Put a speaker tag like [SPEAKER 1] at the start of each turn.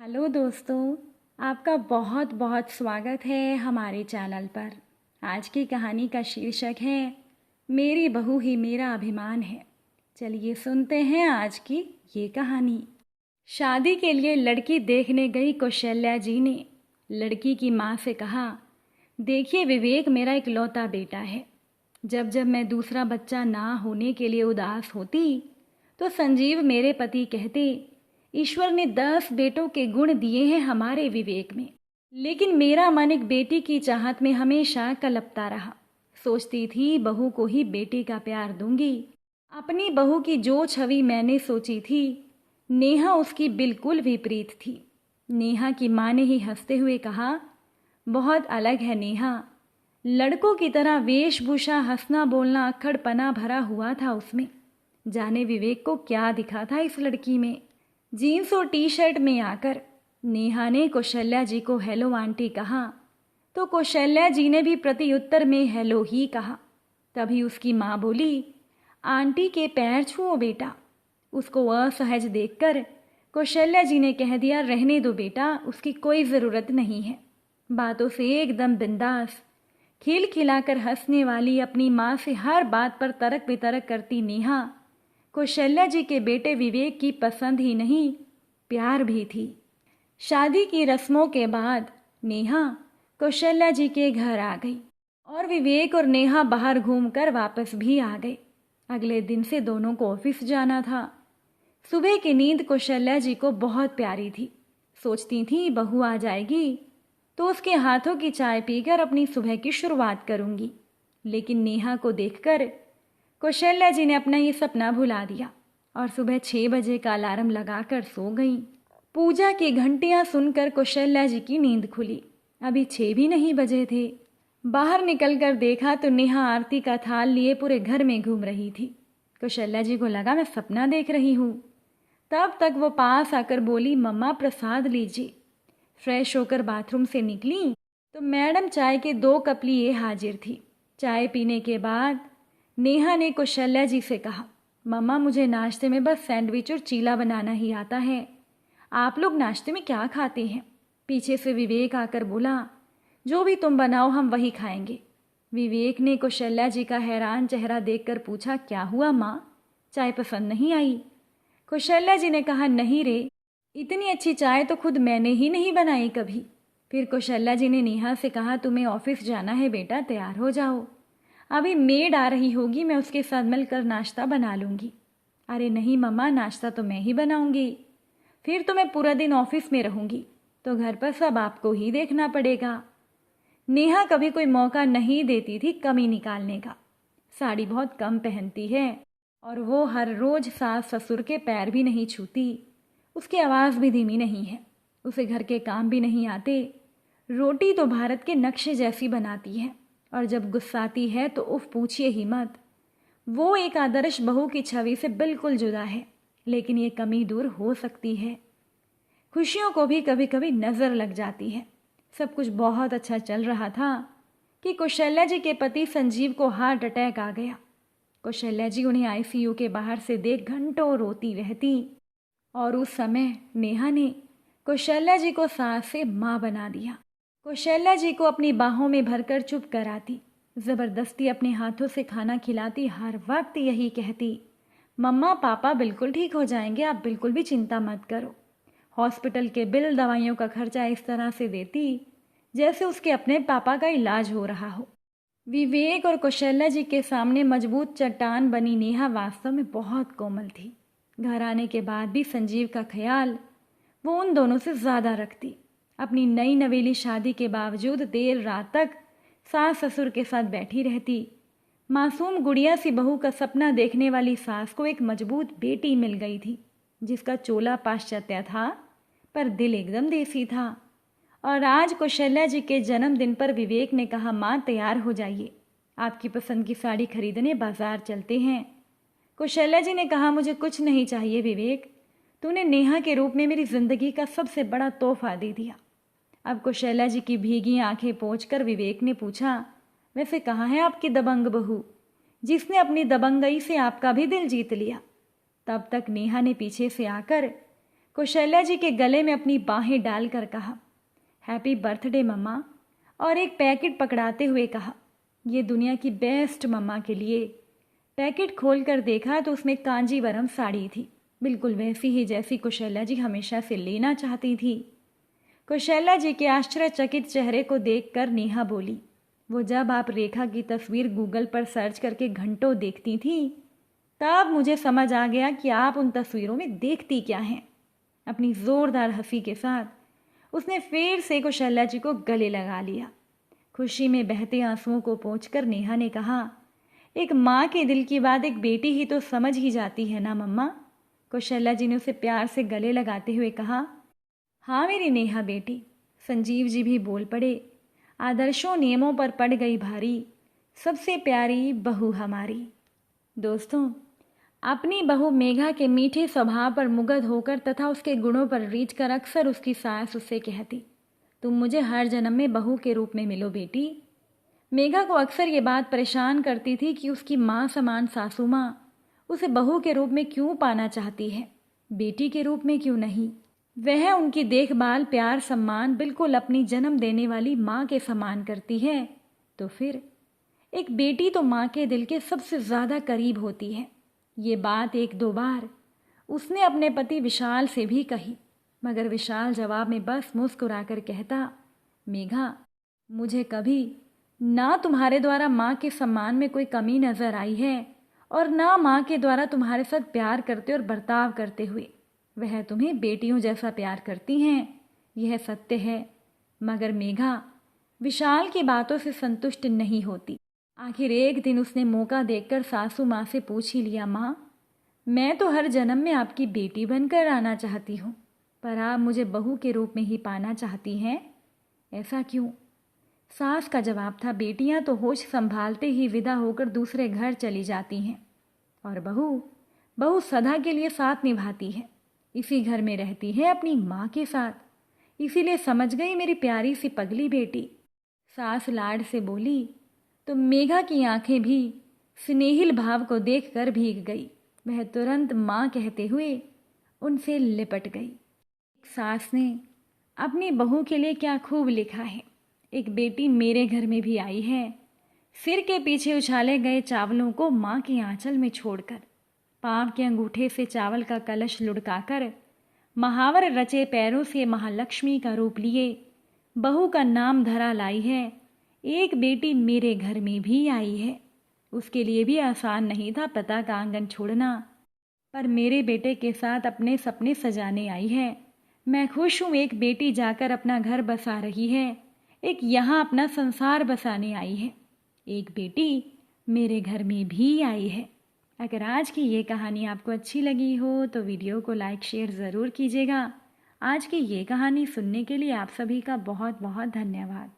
[SPEAKER 1] Hello दोस्तों, आपका बहुत बहुत स्वागत है हमारे चैनल पर। आज की कहानी का शीर्षक है मेरी बहू ही मेरा अभिमान है। चलिए सुनते हैं आज की ये कहानी। शादी के लिए लड़की देखने गई कौशल्या जी ने लड़की की माँ से कहा, देखिए विवेक मेरा इकलौता बेटा है। जब जब मैं दूसरा बच्चा ना होने के लिए उदास होती तो संजीव मेरे पति कहते, ईश्वर ने 10 बेटों के गुण दिए हैं हमारे विवेक में, लेकिन मेरा मन एक बेटी की चाहत में हमेशा कलपता रहा। सोचती थी बहू को ही बेटे का प्यार दूंगी। अपनी बहू की जो छवि मैंने सोची थी, नेहा उसकी बिल्कुल विपरीत थी। नेहा की माँ ने ही हंसते हुए कहा, बहुत अलग है नेहा। लड़कों की तरह वेशभूषा, हंसना बोलना, अक्खड़पना भरा हुआ था उसमें। जाने विवेक को क्या दिखा था इस लड़की में। जीन्स और टी शर्ट में आकर नेहा ने कौशल्या जी को हेलो आंटी कहा तो कौशल्या जी ने भी प्रत्युत्तर में हेलो ही कहा। तभी उसकी माँ बोली, आंटी के पैर छुओ बेटा। उसको असहज देखकर कौशल्या जी ने कह दिया, रहने दो बेटा, उसकी कोई ज़रूरत नहीं है। बातों से एकदम बिंदास, खिल खिलाकर हंसने वाली, अपनी माँ से हर बात पर तर्क वितर्क करती नेहा कौशल्या जी के बेटे विवेक की पसंद ही नहीं, प्यार भी थी। शादी की रस्मों के बाद नेहा कौशल्या जी के घर आ गई और विवेक और नेहा बाहर घूमकर वापस भी आ गए। अगले दिन से दोनों को ऑफिस जाना था। सुबह की नींद कौशल्या जी को बहुत प्यारी थी। सोचती थी बहू आ जाएगी तो उसके हाथों की चाय पीकर अपनी सुबह की शुरुआत करूंगी। लेकिन नेहा को देखकर कौशल्या जी ने अपना ये सपना भुला दिया और सुबह 6 बजे का अलार्म लगाकर सो गईं। पूजा की घंटियां सुनकर कौशल्या जी की नींद खुली। अभी 6 भी नहीं बजे थे। बाहर निकलकर देखा तो नेहा आरती का थाल लिए पूरे घर में घूम रही थी। कौशल्या जी को लगा मैं सपना देख रही हूँ। तब तक वो पास आकर बोली, मम्मा प्रसाद लीजिए। फ्रेश होकर बाथरूम से निकली तो मैडम चाय के 2 कप लिए हाजिर थी। चाय पीने के बाद नेहा ने कौशल्या जी से कहा, मम्मा मुझे नाश्ते में बस सैंडविच और चीला बनाना ही आता है। आप लोग नाश्ते में क्या खाते हैं? पीछे से विवेक आकर बोला, जो भी तुम बनाओ हम वही खाएंगे। विवेक ने कौशल्या जी का हैरान चेहरा देखकर पूछा, क्या हुआ माँ, चाय पसंद नहीं आई? कौशल्या जी ने कहा, नहीं रे, इतनी अच्छी चाय तो खुद मैंने ही नहीं बनाई कभी। फिर कौशल्या जी ने नेहा से कहा, तुम्हें ऑफिस जाना है बेटा, तैयार हो जाओ। अभी मेड आ रही होगी, मैं उसके साथ मिलकर नाश्ता बना लूँगी। अरे नहीं मम्मा, नाश्ता तो मैं ही बनाऊँगी। फिर तो मैं पूरा दिन ऑफिस में रहूँगी तो घर पर सब आपको ही देखना पड़ेगा। नेहा कभी कोई मौका नहीं देती थी कमी निकालने का। साड़ी बहुत कम पहनती है और वो हर रोज़ सास ससुर के पैर भी नहीं छूती। उसकी आवाज़ भी धीमी नहीं है। उसे घर के काम भी नहीं आते। रोटी तो भारत के नक्शे जैसी बनाती है और जब गुस्साती है तो उफ पूछिए ही मत। वो एक आदर्श बहू की छवि से बिल्कुल जुदा है, लेकिन ये कमी दूर हो सकती है। खुशियों को भी कभी कभी नज़र लग जाती है। सब कुछ बहुत अच्छा चल रहा था कि कौशल्या जी के पति संजीव को हार्ट अटैक आ गया। कौशल्या जी उन्हें आईसीयू के बाहर से देख घंटों रोती रहती और उस समय नेहा ने कौशल्या जी को सास से माँ बना दिया। कौशल्या जी को अपनी बाहों में भरकर चुप कराती, ज़बरदस्ती अपने हाथों से खाना खिलाती, हर वक्त यही कहती, मम्मा पापा बिल्कुल ठीक हो जाएंगे, आप बिल्कुल भी चिंता मत करो। हॉस्पिटल के बिल, दवाइयों का खर्चा इस तरह से देती जैसे उसके अपने पापा का इलाज हो रहा हो। विवेक और कौशल्या जी के सामने मजबूत चट्टान बनी नेहा वास्तव में बहुत कोमल थी। घर आने के बाद भी संजीव का ख्याल वो उन दोनों से ज़्यादा रखती। अपनी नई नवेली शादी के बावजूद देर रात तक सास ससुर के साथ बैठी रहती। मासूम गुड़िया सी बहू का सपना देखने वाली सास को एक मजबूत बेटी मिल गई थी, जिसका चोला पाश्चात्य था पर दिल एकदम देसी था। और आज कौशल्या जी के जन्मदिन पर विवेक ने कहा, माँ तैयार हो जाइए, आपकी पसंद की साड़ी खरीदने बाजार चलते हैं। कौशल्या जी ने कहा, मुझे कुछ नहीं चाहिए विवेक, तूने नेहा के रूप में मेरी ज़िंदगी का सबसे बड़ा तोहफा दे दिया। अब कौशल्या जी की भीगी आंखें पोंछकर विवेक ने पूछा, वैसे कहाँ है आपकी दबंग बहू, जिसने अपनी दबंगई से आपका भी दिल जीत लिया? तब तक नेहा ने पीछे से आकर कौशल्या जी के गले में अपनी बाहें डालकर कहा, हैप्पी बर्थडे मम्मा, और एक पैकेट पकड़ाते हुए कहा, ये दुनिया की बेस्ट मम्मा के लिए। पैकेट खोलकर देखा तो उसमें कांजीवरम साड़ी थी, बिल्कुल वैसी ही जैसी कौशल्या जी हमेशा से लेना चाहती थी। कौशल्या जी के आश्चर्यचकित चेहरे को देखकर नेहा बोली, वो जब आप रेखा की तस्वीर गूगल पर सर्च करके घंटों देखती थी, तब मुझे समझ आ गया कि आप उन तस्वीरों में देखती क्या हैं। अपनी ज़ोरदार हंसी के साथ उसने फिर से कौशल्या जी को गले लगा लिया। खुशी में बहते आंसुओं को पोंछकर नेहा ने कहा, एक माँ के दिल की बात एक बेटी ही तो समझ ही जाती है ना मम्मा। कौशल्या जी ने उसे प्यार से गले लगाते हुए कहा, हाँ मेरी नेहा बेटी। संजीव जी भी बोल पड़े, आदर्शों नियमों पर पड़ गई भारी, सबसे प्यारी बहू हमारी। दोस्तों, अपनी बहू मेघा के मीठे स्वभाव पर मुग्ध होकर तथा उसके गुणों पर रीझ कर अक्सर उसकी सास उससे कहती, तुम मुझे हर जन्म में बहू के रूप में मिलो बेटी। मेघा को अक्सर ये बात परेशान करती थी कि उसकी माँ समान सासू माँ उसे बहू के रूप में क्यों पाना चाहती है, बेटी के रूप में क्यों नहीं। वह उनकी देखभाल, प्यार, सम्मान बिल्कुल अपनी जन्म देने वाली माँ के समान करती है। तो फिर एक बेटी तो माँ के दिल के सबसे ज़्यादा करीब होती है। ये बात एक दो बार उसने अपने पति विशाल से भी कही, मगर विशाल जवाब में बस मुस्कुराकर कहता, मेघा, मुझे कभी ना तुम्हारे द्वारा माँ के सम्मान में कोई कमी नज़र आई है और ना माँ के द्वारा तुम्हारे साथ प्यार करते और बर्ताव करते हुए वह तुम्हें बेटियों जैसा प्यार करती हैं। यह सत्य है। मगर मेघा विशाल की बातों से संतुष्ट नहीं होती। आखिर एक दिन उसने मौका देखकर सासू माँ से पूछ ही लिया, माँ, मैं तो हर जन्म में आपकी बेटी बनकर आना चाहती हूँ, पर आप मुझे बहू के रूप में ही पाना चाहती हैं, ऐसा क्यों? सास का जवाब था, बेटियाँ तो होश संभालते ही विदा होकर दूसरे घर चली जाती हैं और बहू सदा के लिए साथ निभाती है, इसी घर में रहती है अपनी माँ के साथ। इसीलिए समझ गई मेरी प्यारी सी पगली बेटी। सास लाड से बोली तो मेघा की आंखें भी स्नेहिल भाव को देखकर भीग गई। वह तुरंत माँ कहते हुए उनसे लिपट गई। सास ने अपनी बहू के लिए क्या खूब लिखा है, एक बेटी मेरे घर में भी आई है। सिर के पीछे उछाले गए चावलों को माँ के आंचल में छोड़कर, पाँव के अंगूठे से चावल का कलश लुढ़काकर, महावर रचे पैरों से महालक्ष्मी का रूप लिए बहू का नाम धरा लाई है। एक बेटी मेरे घर में भी आई है। उसके लिए भी आसान नहीं था पता का आंगन छोड़ना, पर मेरे बेटे के साथ अपने सपने सजाने आई है। मैं खुश हूँ, एक बेटी जाकर अपना घर बसा रही है, एक यहाँ अपना संसार बसाने आई है। एक बेटी मेरे घर में भी आई है। अगर आज की ये कहानी आपको अच्छी लगी हो तो वीडियो को लाइक शेयर ज़रूर कीजिएगा। आज की ये कहानी सुनने के लिए आप सभी का बहुत बहुत धन्यवाद।